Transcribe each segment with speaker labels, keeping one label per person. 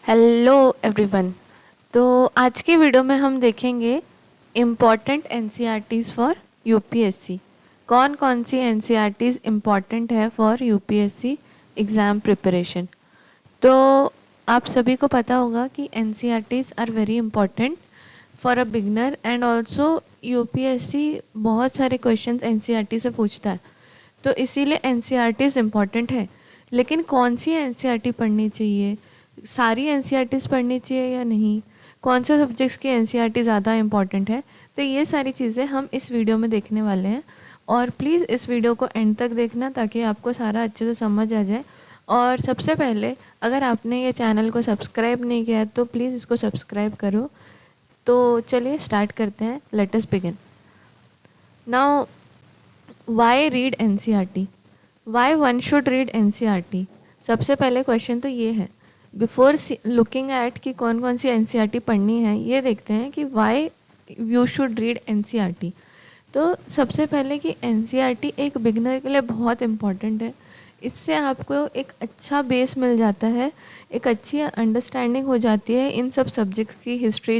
Speaker 1: Hello everyone. तो आज की वीडियो में हम देखेंगे इम्पॉर्टेंट एनसीईआरटीज़ फॉर यूपीएससी। कौन कौन सी एनसीईआरटीज़ इम्पॉर्टेंट है फॉर यूपीएससी एग्ज़ाम प्रिपरेशन। तो आप सभी को पता होगा कि NCERTs are very important for a beginner and also UPSC बहुत सारे क्वेश्चंस एनसीईआरटी से पूछता है, तो इसीलिए एनसीईआरटीज़ इम्पॉर्टेंट है। लेकिन कौन सी एनसीईआरटी पढ़नी चाहिए, सारी एनसीईआरटीज़ पढ़नी चाहिए या नहीं, कौन से सब्जेक्ट्स की एनसीईआरटी ज़्यादा इम्पॉर्टेंट है, तो ये सारी चीज़ें हम इस वीडियो में देखने वाले हैं। और प्लीज़ इस वीडियो को एंड तक देखना ताकि आपको सारा अच्छे से समझ आ जाए। और सबसे पहले अगर आपने ये चैनल को सब्सक्राइब नहीं किया है तो प्लीज़ इसको सब्सक्राइब करो। तो चलिए स्टार्ट करते हैं। Let us begin now. Why read NCERT, why one should read NCERT. सबसे पहले क्वेश्चन तो ये है, बिफोर लुकिंग एट कि कौन कौन सी एनसीईआरटी पढ़नी है, ये देखते हैं कि why you should read NCERT. तो सबसे पहले कि एनसीईआरटी एक बिगनर के लिए बहुत इम्पॉर्टेंट है। इससे आपको एक अच्छा बेस मिल जाता है, एक अच्छी अंडरस्टैंडिंग हो जाती है इन सब सब्जेक्ट्स की, हिस्ट्री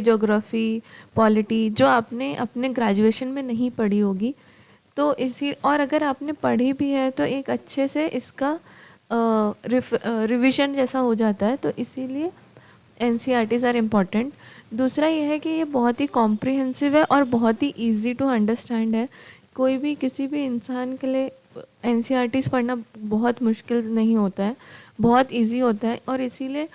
Speaker 1: जोग्राफ़ी पॉलिटी, जो आपने अपने ग्रेजुएशन में नहीं पढ़ी होगी। तो इसी, और अगर आपने पढ़ी भी है तो एक अच्छे से इसका रिविज़न जैसा हो जाता है। तो इसीलिए एनसीईआरटीज़ आर इम्पॉर्टेंट। दूसरा ये है कि ये बहुत ही कॉम्प्रिहेंसिव है और बहुत ही इजी टू अंडरस्टैंड है। कोई भी किसी भी इंसान के लिए एनसीईआरटीज़ पढ़ना बहुत मुश्किल नहीं होता है, बहुत इजी होता है। और इसीलिए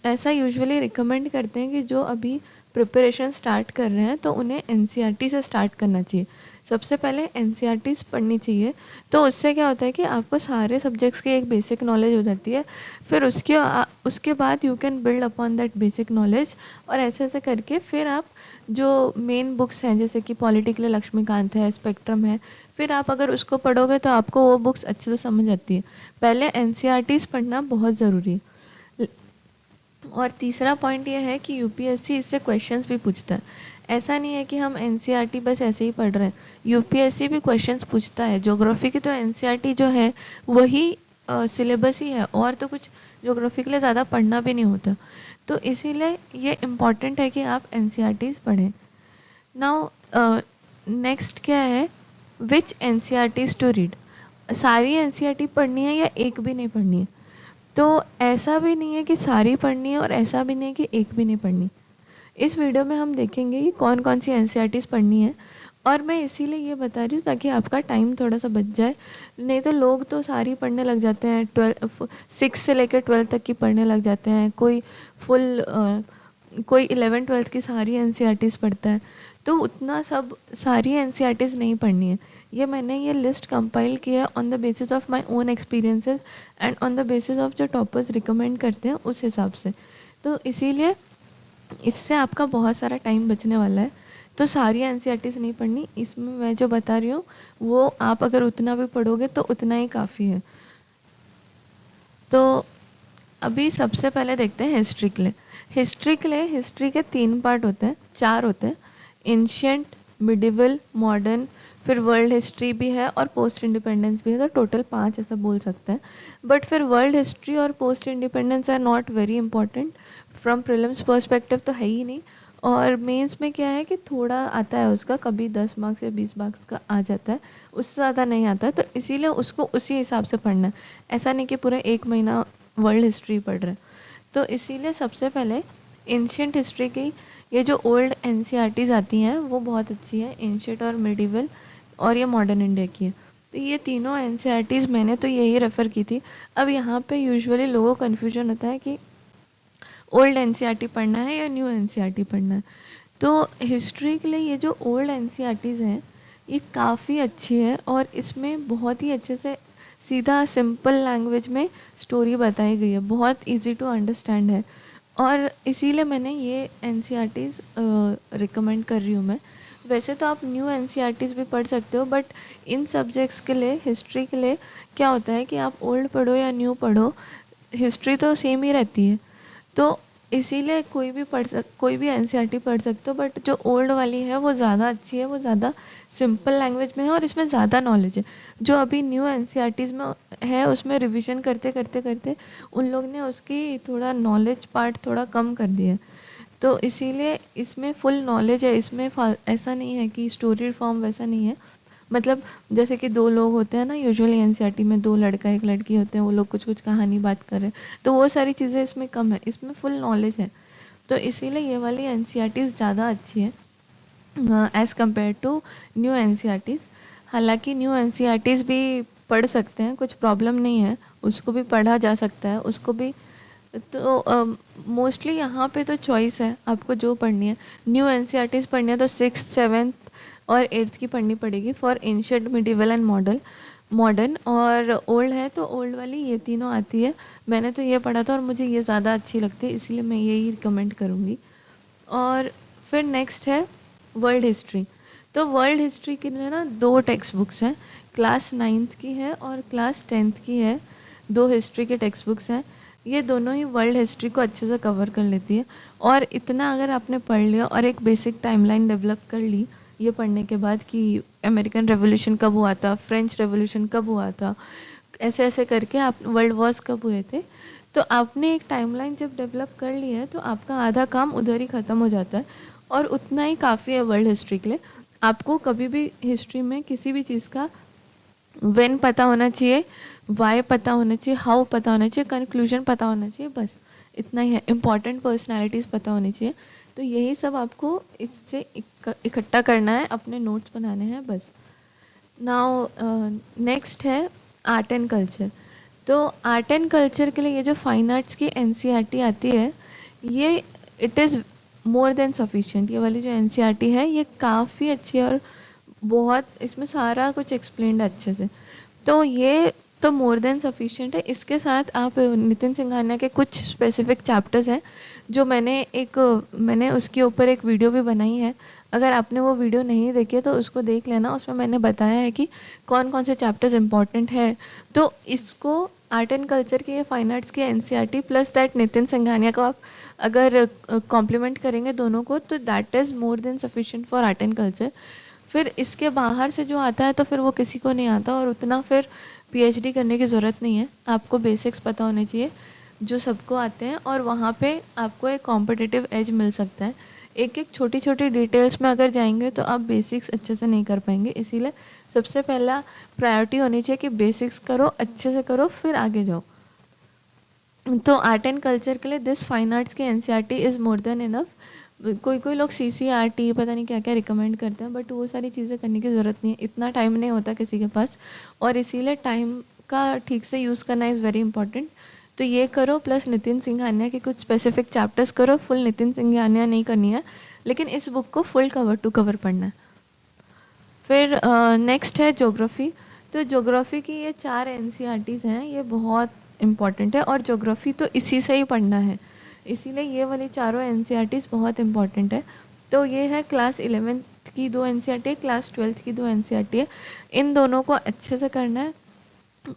Speaker 1: ऐसा यूजुअली रिकमेंड करते हैं कि जो अभी प्रिपरेशन स्टार्ट कर रहे हैं तो उन्हें एनसीईआरटी से स्टार्ट करना चाहिए। सबसे पहले एनसीईआरटीज़ पढ़नी चाहिए, तो उससे क्या होता है कि आपको सारे सब्जेक्ट्स की एक बेसिक नॉलेज हो जाती है। फिर उसके बाद you can build upon that basic knowledge, और ऐसे ऐसे करके फिर आप जो मेन बुक्स हैं जैसे कि पॉलिटी के लिए लक्ष्मीकांत है, स्पेक्ट्रम है, फिर आप अगर उसको पढ़ोगे तो आपको वो बुक्स अच्छे से समझ आती है। पहले एनसीईआरटीज़ पढ़ना बहुत ज़रूरी है। और तीसरा पॉइंट ये है कि यूपीएससी इससे क्वेश्चंस भी पूछता है। ऐसा नहीं है कि हम एनसीईआरटी बस ऐसे ही पढ़ रहे हैं, यूपीएससी भी क्वेश्चंस पूछता है। ज्योग्राफी की तो एनसीईआरटी जो है वही सिलेबस ही है, और तो कुछ ज्योग्राफी के लिए ज़्यादा पढ़ना भी नहीं होता। तो इसीलिए ये इम्पॉर्टेंट है कि आप एनसीईआरटीज़ पढ़ें। नाउ नेक्स्ट क्या है, विच एनसीईआरटीज़ टू रीड। सारी एनसीईआरटी पढ़नी है या एक भी नहीं पढ़नी है? तो ऐसा भी नहीं है कि सारी पढ़नी है और ऐसा भी नहीं है कि एक भी नहीं पढ़नी। इस वीडियो में हम देखेंगे कि कौन कौन सी एनसीईआरटीज़ पढ़नी है, और मैं इसीलिए ये बता रही हूँ ताकि आपका टाइम थोड़ा सा बच जाए। नहीं तो लोग तो सारी पढ़ने लग जाते हैं, 6 से लेकर 12 तक की पढ़ने लग जाते हैं। कोई 11-12 की सारी एनसीईआरटीज़ पढ़ता है। तो उतना सब सारी एनसीईआरटीज़ नहीं पढ़नी है। मैंने ये लिस्ट कंपाइल किया on the basis of my own experiences and on the basis of जो टॉपर्स रिकमेंड करते हैं उस हिसाब से। तो इसीलिए इससे आपका बहुत सारा टाइम बचने वाला है। तो सारी एनसीईआरटीज़ नहीं पढ़नी, इसमें मैं जो बता रही हूँ वो आप अगर उतना भी पढ़ोगे तो उतना ही काफ़ी है। तो अभी सबसे पहले देखते हैं हिस्ट्री के लिए। हिस्ट्री के 3 पार्ट होते हैं, 4 होते हैं। एंशिएंट, मिडिवल, मॉडर्न, फिर वर्ल्ड हिस्ट्री भी है और पोस्ट इंडिपेंडेंस भी है। तो टोटल 5 ऐसा बोल सकते हैं। बट फिर वर्ल्ड हिस्ट्री और post independence are not very important from prelims perspective, तो है ही नहीं। और मेंस में क्या है कि थोड़ा आता है उसका, कभी 10 मार्क्स या 20 मार्क्स का आ जाता है, उससे ज़्यादा नहीं आता है। तो इसीलिए उसको उसी हिसाब से पढ़ना है। ऐसा नहीं कि पूरा 1 महीना वर्ल्ड हिस्ट्री पढ़ रहे हैं। तो इसीलिए सबसे पहले एंशिएंट हिस्ट्री की ये जो ओल्ड एनसीईआरटीज़ आती हैं वो बहुत अच्छी है, एंशिएंट और मिडिवल, और ये मॉडर्न इंडिया की है। तो ये तीनों एनसीईआरटीज़ मैंने तो यही रेफ़र की थी। अब यहाँ पे यूजुअली लोगों को कन्फ्यूजन होता है कि ओल्ड एनसीईआरटी पढ़ना है या न्यू एनसीईआरटी पढ़ना है। तो हिस्ट्री के लिए ये जो ओल्ड एनसीईआरटीज़ हैं ये काफ़ी अच्छी है, और इसमें बहुत ही अच्छे से सीधा सिंपल लैंग्वेज में स्टोरी बताई गई है, बहुत इजी टू अंडरस्टैंड है। और इसीलिए मैंने ये एनसीईआरटीज़ रिकमेंड कर रही हूँ मैं। वैसे तो आप न्यू एनसीईआरटीज़ भी पढ़ सकते हो, बट इन सब्जेक्ट्स के लिए, हिस्ट्री के लिए क्या होता है कि आप ओल्ड पढ़ो या न्यू पढ़ो, हिस्ट्री तो सेम ही रहती है। तो इसीलिए कोई भी एनसीईआरटी पढ़ सकते हो, बट जो ओल्ड वाली है वो ज़्यादा अच्छी है, वो ज़्यादा सिंपल लैंग्वेज में है और इसमें ज़्यादा नॉलेज है। जो अभी न्यू एनसीईआरटीज़ में है उसमें रिवीजन करते करते करते उन लोग ने उसकी थोड़ा नॉलेज पार्ट थोड़ा कम कर दिया है। तो इसीलिए इसमें फुल नॉलेज है, इसमें ऐसा नहीं है कि स्टोरी फॉर्म वैसा नहीं है। मतलब जैसे कि दो लोग होते हैं ना यूजुअली एनसीईआरटी में, दो लड़का एक लड़की होते हैं, वो लोग कुछ कुछ कहानी बात कर रहे हैं, तो वो सारी चीज़ें इसमें कम है, इसमें फुल नॉलेज है। तो इसीलिए ये वाली एनसीईआरटीज़ ज़्यादा अच्छी है as compare to new NCERTs. हालांकि न्यू एनसीईआरटीज़ भी पढ़ सकते हैं, कुछ प्रॉब्लम नहीं है, उसको भी पढ़ा जा सकता है, उसको भी। तो मोस्टली यहाँ पे तो चॉइस है आपको जो पढ़नी है। न्यू एनसीईआरटीज़ पढ़नी है तो 6th 7th और 8th की पढ़नी पड़ेगी for ancient medieval and modern. और ओल्ड है तो ओल्ड वाली ये तीनों आती है। मैंने तो ये पढ़ा था और मुझे ये ज़्यादा अच्छी लगती है, इसीलिए मैं यही रिकमेंड करूँगी। और फिर नेक्स्ट है वर्ल्ड हिस्ट्री। तो वर्ल्ड हिस्ट्री के लिए ना 2 टेक्स्ट बुक्स हैं, क्लास 9th की है और क्लास 10th की है। 2 हिस्ट्री के टेक्स्ट बुक्स हैं, ये दोनों ही वर्ल्ड हिस्ट्री को अच्छे से कवर कर लेती है। और इतना अगर आपने पढ़ लिया और एक बेसिक टाइमलाइन डेवलप कर ली ये पढ़ने के बाद कि अमेरिकन रेवोल्यूशन कब हुआ था, फ्रेंच रेवोल्यूशन कब हुआ था, ऐसे ऐसे करके आप वर्ल्ड वॉर्स कब हुए थे, तो आपने एक टाइमलाइन जब डेवलप कर ली है तो आपका आधा काम उधर ही ख़त्म हो जाता है। और उतना ही काफ़ी है वर्ल्ड हिस्ट्री के लिए। आपको कभी भी हिस्ट्री में किसी भी चीज़ का व्हेन पता होना चाहिए, वाई पता होना चाहिए, हाउ पता होना चाहिए, कंक्लूजन पता होना चाहिए, बस इतना ही है। इम्पॉर्टेंट पर्सनालिटीज़ पता होनी चाहिए। तो यही सब आपको इससे इकट्ठा करना है, अपने नोट्स बनाने हैं बस। नाउ नेक्स्ट है आर्ट एंड कल्चर। तो आर्ट एंड कल्चर के लिए ये जो फाइन आर्ट्स की एनसीईआरटी आती है, ये it is more than sufficient. ये वाली जो एनसीईआरटी है ये काफ़ी अच्छी है और बहुत इसमें सारा कुछ एक्सप्लेन्ड अच्छे से। तो ये तो मोर देन सफिशिएंट है। इसके साथ आप नितिन सिंघानिया के कुछ स्पेसिफिक चैप्टर्स हैं जो मैंने उसके ऊपर एक वीडियो भी बनाई है। अगर आपने वो वीडियो नहीं देखी है तो उसको देख लेना, उसमें मैंने बताया है कि कौन कौन से चैप्टर्स इंपॉर्टेंट है। तो इसको आर्ट एंड कल्चर की, ये फाइन आर्ट्स की NCERT plus that Nitin Singhania को आप अगर कॉम्प्लीमेंट करेंगे दोनों को, तो that is more than sufficient for art and culture. फिर इसके बाहर से जो आता है तो फिर वो किसी को नहीं आता, और उतना फिर पीएचडी करने की ज़रूरत नहीं है। आपको बेसिक्स पता होने चाहिए जो सबको आते हैं, और वहाँ पे आपको एक कॉम्पिटिटिव एज मिल सकता है। एक एक छोटी छोटी डिटेल्स में अगर जाएंगे तो आप बेसिक्स अच्छे से नहीं कर पाएंगे। इसीलिए सबसे पहला प्रायोरिटी होनी चाहिए कि बेसिक्स करो, अच्छे से करो, फिर आगे जाओ। तो आर्ट एंड कल्चर के लिए दिस फाइन आर्ट्स की NCERT is more than enough. कोई लोग सीसीआरटी पता नहीं क्या क्या रिकमेंड करते हैं, बट वो सारी चीज़ें करने की ज़रूरत नहीं है, इतना टाइम नहीं होता किसी के पास, और इसीलिए टाइम का ठीक से यूज़ करना इज़ वेरी इंपॉर्टेंट। तो ये करो, प्लस नितिन सिंघानिया के कुछ स्पेसिफिक चैप्टर्स करो। फुल नितिन सिंघानिया नहीं करनी है, लेकिन इस बुक को फुल कवर टू कवर पढ़ना है। फिर नेक्स्ट है ज्योग्राफी। तो ज्योग्राफी की ये 4 एनसीईआरटीज़ हैं, ये बहुत इम्पॉर्टेंट है, और ज्योग्राफी तो इसी से ही पढ़ना है, इसीलिए ये वाली चारों एनसीईआरटीज़ बहुत इंपॉर्टेंट है। तो ये है क्लास 11th की 2 एनसीईआरटी है, क्लास 12th की 2 एनसीईआरटी है। इन दोनों को अच्छे से करना है।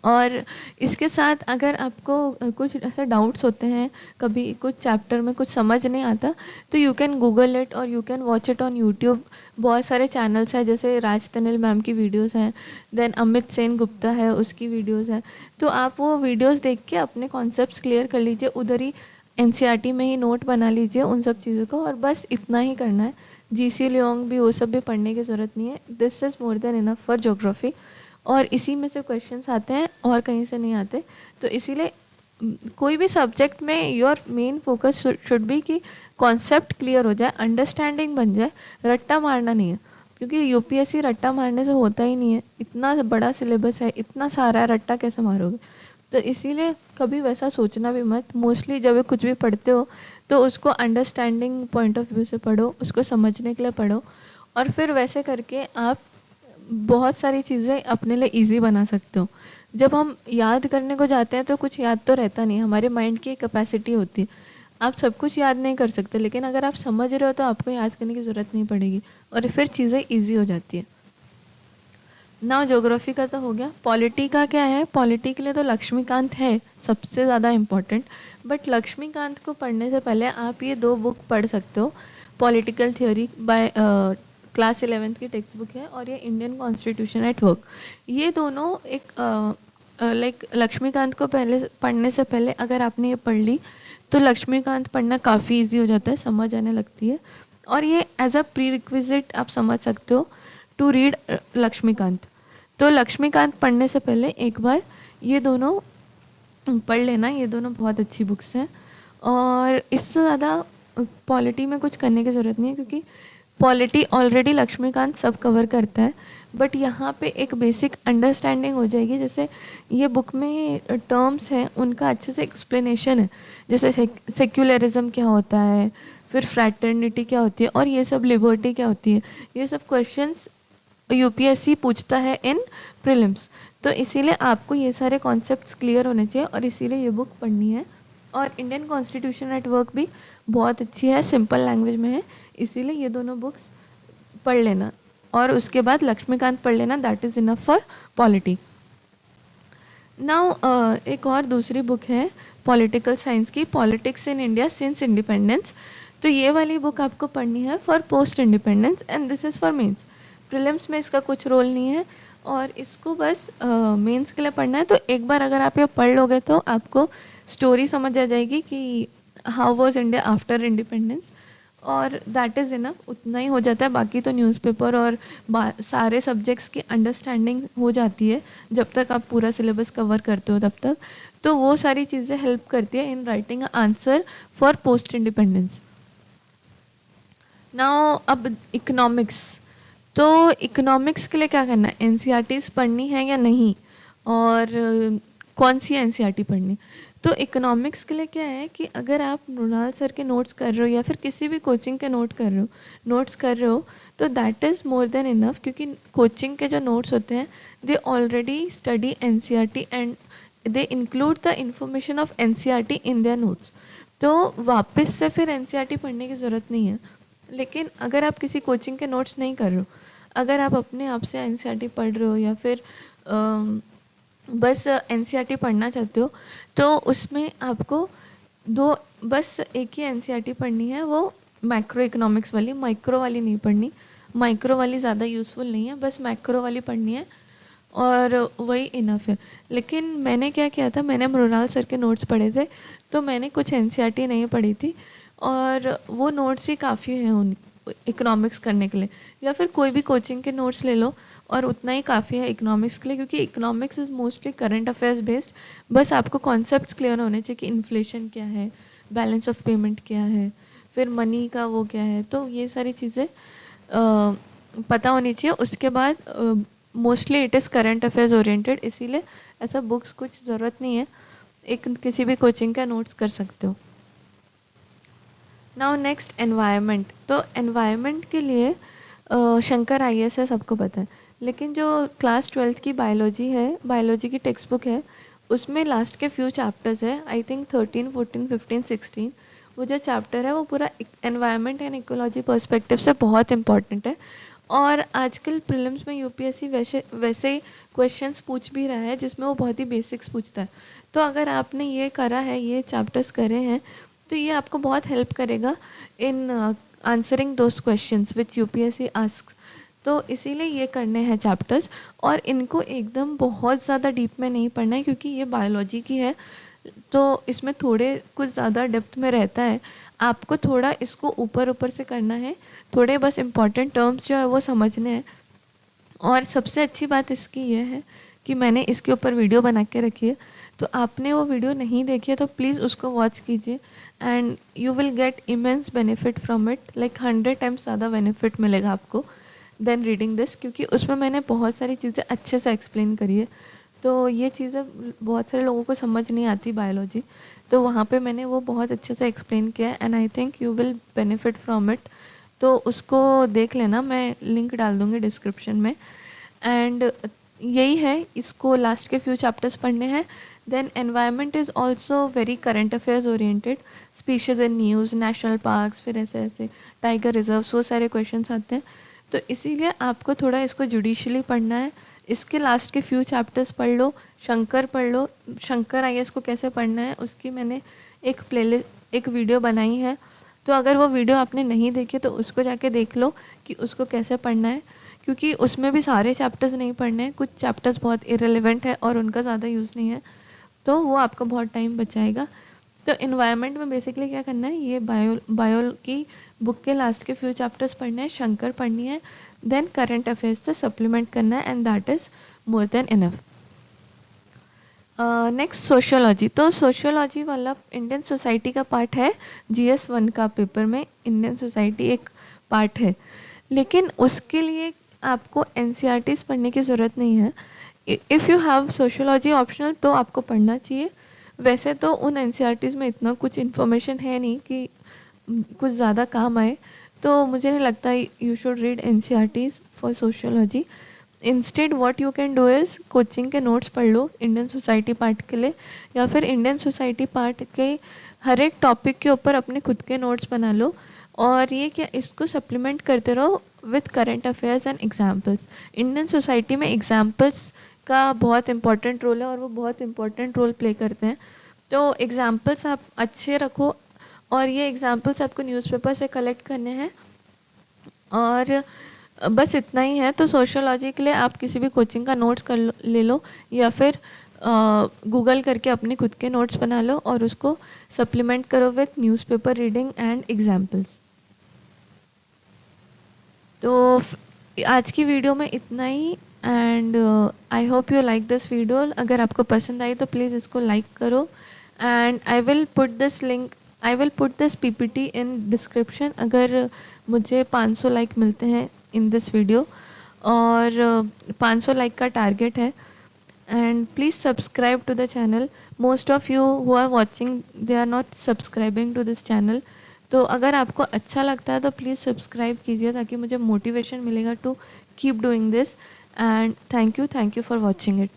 Speaker 1: और इसके साथ अगर आपको कुछ ऐसे डाउट्स होते हैं, कभी कुछ चैप्टर में कुछ समझ नहीं आता, तो यू कैन गूगल इट और you can watch it on YouTube. बहुत सारे चैनल्स हैं, जैसे राज तनिल मैम की वीडियोस हैं, देन अमित सेन गुप्ता है, उसकी वीडियोस हैं। तो आप वो वीडियोस देख के अपने कॉन्सेप्ट्स क्लियर कर लीजिए, उधर ही एनसीईआरटी में ही नोट बना लीजिए उन सब चीज़ों को, और बस इतना ही करना है। जीसी लियोंग भी वो सब भी पढ़ने की ज़रूरत नहीं है। This is more than enough for geography. और इसी में से क्वेश्चंस आते हैं और कहीं से नहीं आते। तो इसीलिए कोई भी सब्जेक्ट में your main focus should be कि कॉन्सेप्ट क्लियर हो जाए, अंडरस्टैंडिंग बन जाए, रट्टा मारना नहीं है, क्योंकि यूपीएससी रट्टा मारने से होता ही नहीं है। इतना बड़ा सिलेबस है, इतना सारा है, रट्टा कैसे मारोगे। तो इसीलिए कभी वैसा सोचना भी मत। मोस्टली जब कुछ भी पढ़ते हो तो उसको अंडरस्टैंडिंग पॉइंट ऑफ व्यू से पढ़ो, उसको समझने के लिए पढ़ो, और फिर वैसे करके आप बहुत सारी चीज़ें अपने लिए इजी बना सकते हो। जब हम याद करने को जाते हैं तो कुछ याद तो रहता नहीं, हमारे माइंड की कैपेसिटी होती है, आप सब कुछ याद नहीं कर सकते, लेकिन अगर आप समझ रहे हो तो आपको याद करने की ज़रूरत नहीं पड़ेगी और फिर चीज़ें ईजी हो जाती है। ना ज्योग्राफी का तो हो गया, पॉलिटी का क्या है, पॉलिटी के लिए तो लक्ष्मीकांत है सबसे ज़्यादा इम्पोर्टेंट, बट लक्ष्मीकांत को पढ़ने से पहले आप ये 2 बुक पढ़ सकते हो। Political theory bye class 11th की टेक्स्ट बुक है, और ये इंडियन कॉन्स्टिट्यूशन एट वर्क। ये दोनों एक लाइक लक्ष्मीकांत को पहले पढ़ने से पहले अगर आपने ये पढ़ ली तो लक्ष्मीकांत पढ़ना काफ़ी इजी हो जाता है, समझ आने लगती है, और ये एज अ प्री रिक्विजिट आप समझ सकते हो टू रीड लक्ष्मीकांत। तो लक्ष्मीकांत पढ़ने से पहले एक बार ये दोनों पढ़ लेना, ये दोनों बहुत अच्छी बुक्स हैं। और इससे ज़्यादा पॉलिटी में कुछ करने की ज़रूरत नहीं है, क्योंकि पॉलिटी ऑलरेडी लक्ष्मीकांत सब कवर करता है, बट यहाँ पे एक बेसिक अंडरस्टैंडिंग हो जाएगी। जैसे ये बुक में टर्म्स हैं उनका अच्छे से एक्सप्लेनेशन है, जैसे सेक्युलरिज्म क्या होता है, फिर फ्रैटर्निटी क्या होती है, और ये सब लिबर्टी क्या होती है, ये सब क्वेश्चंस यूपीएससी पूछता है इन प्रीलिम्स। तो इसीलिए आपको ये सारे कॉन्सेप्ट्स क्लियर होने चाहिए, और इसीलिए ये बुक पढ़नी है। और इंडियन कॉन्स्टिट्यूशन एट वर्क भी बहुत अच्छी है, सिंपल लैंग्वेज में है, इसीलिए ये दोनों बुक्स पढ़ लेना, और उसके बाद लक्ष्मीकांत पढ़ लेना, that is enough for polity. Now एक और दूसरी बुक है पॉलिटिकल साइंस की, politics in India since independence. तो ये वाली बुक आपको पढ़नी है for post independence, and this is for mains. Prelims में इसका कुछ रोल नहीं है, और इसको बस मेंस के लिए पढ़ना है। तो एक बार अगर आप ये पढ़ लोगे तो आपको स्टोरी समझ आ जाएगी कि how was India after independence, और दैट इज़ इनफ, उतना ही हो जाता है। बाकी तो न्यूज़पेपर और सारे सब्जेक्ट्स की अंडरस्टैंडिंग हो जाती है जब तक आप पूरा सिलेबस कवर करते हो तब तक। तो वो सारी चीज़ें हेल्प करती है in writing answer for post independence. Now अब इकोनॉमिक्स, तो इकोनॉमिक्स के लिए क्या करना है, एनसीईआरटीज़ पढ़नी है या नहीं, और कौन सी एनसीईआरटी पढ़नी। तो इकोनॉमिक्स के लिए क्या है कि अगर आप मृणाल सर के नोट्स कर रहे हो या फिर किसी भी कोचिंग के नोट्स कर रहे हो तो that is more than enough, क्योंकि कोचिंग के जो नोट्स होते हैं they already study NCERT and they include the information of NCERT in their notes. तो वापस से फिर एनसीईआरटी पढ़ने की ज़रूरत नहीं है। लेकिन अगर आप किसी कोचिंग के नोट्स नहीं कर रहे हो, अगर आप अपने आप से एनसीईआरटी पढ़ रहे हो या फिर बस एनसीईआरटी पढ़ना चाहते हो, तो उसमें आपको बस एक ही एनसीईआरटी पढ़नी है, वो मैक्रो इकोनॉमिक्स वाली, माइक्रो वाली नहीं पढ़नी। माइक्रो वाली ज़्यादा यूज़फुल नहीं है, बस मैक्रो वाली पढ़नी है, और वही इनफ है। लेकिन मैंने क्या किया था, मैंने मृणाल सर के नोट्स पढ़े थे, तो मैंने कुछ एनसीईआरटी नहीं पढ़ी थी, और वो नोट्स ही काफ़ी हैं उन इकोनॉमिक्स करने के लिए। या फिर कोई भी कोचिंग के नोट्स ले लो और उतना ही काफ़ी है इकोनॉमिक्स के लिए, क्योंकि economics is mostly current affairs based. बस आपको कॉन्सेप्ट्स क्लियर होने चाहिए कि इन्फ्लेशन क्या है, बैलेंस ऑफ पेमेंट क्या है, फिर मनी का वो क्या है, तो ये सारी चीज़ें पता होनी चाहिए। उसके बाद mostly it is current affairs oriented, इसीलिए ऐसा बुक्स कुछ ज़रूरत नहीं है, एक किसी भी कोचिंग का नोट्स कर सकते हो। Now next environment. तो एनवायरनमेंट के लिए शंकर आईएएस है, सबको पता है, लेकिन जो क्लास 12th की बायोलॉजी है, बायोलॉजी की टेक्स्ट बुक है, उसमें लास्ट के फ्यू चैप्टर्स है, आई थिंक 13, 14, 15, 16, वो जो चैप्टर है वो पूरा एनवायरनमेंट एंड इकोलॉजी पर्सपेक्टिव से बहुत इंपॉर्टेंट है। और आजकल प्रीलिम्स में यूपीएससी वैसे क्वेश्चंस पूछ भी रहा है जिसमें वो बहुत ही बेसिक्स पूछता है। तो अगर आपने ये करा है, ये चैप्टर्स करे हैं, तो ये आपको बहुत हेल्प करेगा in answering those questions which UPSC asks. तो इसीलिए ये करने हैं चैप्टर्स, और इनको एकदम बहुत ज़्यादा डीप में नहीं पढ़ना है, क्योंकि ये बायोलॉजी की है, तो इसमें थोड़े कुछ ज़्यादा डेप्थ में रहता है। आपको थोड़ा इसको ऊपर ऊपर से करना है, थोड़े बस इम्पॉर्टेंट टर्म्स जो है वो समझने हैं। और सबसे अच्छी बात इसकी ये है कि मैंने इसके ऊपर वीडियो बना के रखी है, तो आपने वो वीडियो नहीं देखी है तो प्लीज़ उसको वॉच कीजिए, and you will get immense benefit from it, like 100 times ज़्यादा बेनिफिट मिलेगा आपको देन रीडिंग दिस, क्योंकि उसमें मैंने बहुत सारी चीज़ें अच्छे से एक्सप्लेन करी है। तो ये चीज़ें बहुत सारे लोगों को समझ नहीं आती बायोलॉजी, तो वहाँ पे मैंने वो बहुत अच्छे से एक्सप्लेन किया है, and I think you will benefit from it. तो उसको देख लेना, मैं लिंक डाल दूँगी डिस्क्रिप्शन में। एंड यही है, इसको लास्ट के फ्यू चैप्टर्स पढ़ने हैं। Then environment is also very current affairs oriented, species in news, national parks, फिर ऐसे ऐसे टाइगर रिजर्व्स, वो सारे क्वेश्चंस आते हैं। तो इसीलिए आपको थोड़ा इसको जुडिशली पढ़ना है, इसके लास्ट के फ्यू चैप्टर्स पढ़ लो, शंकर पढ़ लो। शंकर आईएएस को कैसे पढ़ना है उसकी मैंने एक वीडियो बनाई है, तो अगर वो वीडियो आपने नहीं देखी तो उसको जाके देख लो कि उसको कैसे पढ़ना है, क्योंकि उसमें भी सारे चैप्टर्स नहीं पढ़ने हैं, कुछ चैप्टर्स बहुत इरेलीवेंट है और उनका ज़्यादा यूज़ नहीं है, तो वो आपका बहुत टाइम बचाएगा। तो इन्वायरमेंट में बेसिकली क्या करना है, ये बायो की बुक के लास्ट के फ्यू चैप्टर्स पढ़ने हैं, शंकर पढ़नी है, देन करंट अफेयर्स से सप्लीमेंट करना है, and that is more than enough. Next sociology. तो सोशियोलॉजी वाला इंडियन सोसाइटी का पार्ट है, GS 1 का पेपर में इंडियन सोसाइटी एक पार्ट है, लेकिन उसके लिए आपको NCERTs पढ़ने की ज़रूरत नहीं है। If you have sociology optional तो आपको पढ़ना चाहिए। वैसे तो उन NCERTs में इतना कुछ इन्फॉर्मेशन है नहीं कि कुछ ज़्यादा काम आए, तो मुझे नहीं लगता you should read NCERTs for sociology. Instead what you can do is coaching के नोट्स पढ़ लो इंडियन सोसाइटी पार्ट के लिए, या फिर इंडियन सोसाइटी पार्ट के हर एक टॉपिक के ऊपर अपने खुद के नोट्स बना लो, और ये क्या इसको सप्लीमेंट करते रहो with current affairs and examples. Indian society में एग्जाम्पल्स का बहुत इंपॉर्टेंट रोल है और वो बहुत इंपॉर्टेंट रोल प्ले करते हैं, तो एग्जाम्पल्स आप अच्छे रखो, और ये एग्जाम्पल्स आपको न्यूज़पेपर से कलेक्ट करने हैं, और बस इतना ही है। तो सोशियोलॉजी के लिए आप किसी भी कोचिंग का नोट्स ले लो, या फिर गूगल करके अपने खुद के नोट्स बना लो और उसको सप्लीमेंट करो with newspaper reading and examples. तो आज की वीडियो में इतना ही, and I hope you like this video. अगर आपको पसंद आई तो प्लीज़ इसको लाइक करो, and I will put this PPT in description अगर मुझे 500 लाइक मिलते हैं इन दिस वीडियो, और 500 लाइक का टारगेट है। And please subscribe to the channel. Most of you who are watching they are not subscribing to this channel, तो अगर आपको अच्छा लगता है तो प्लीज़ सब्सक्राइब कीजिए ताकि मुझे मोटिवेशन मिलेगा to keep doing this. And thank you for watching it.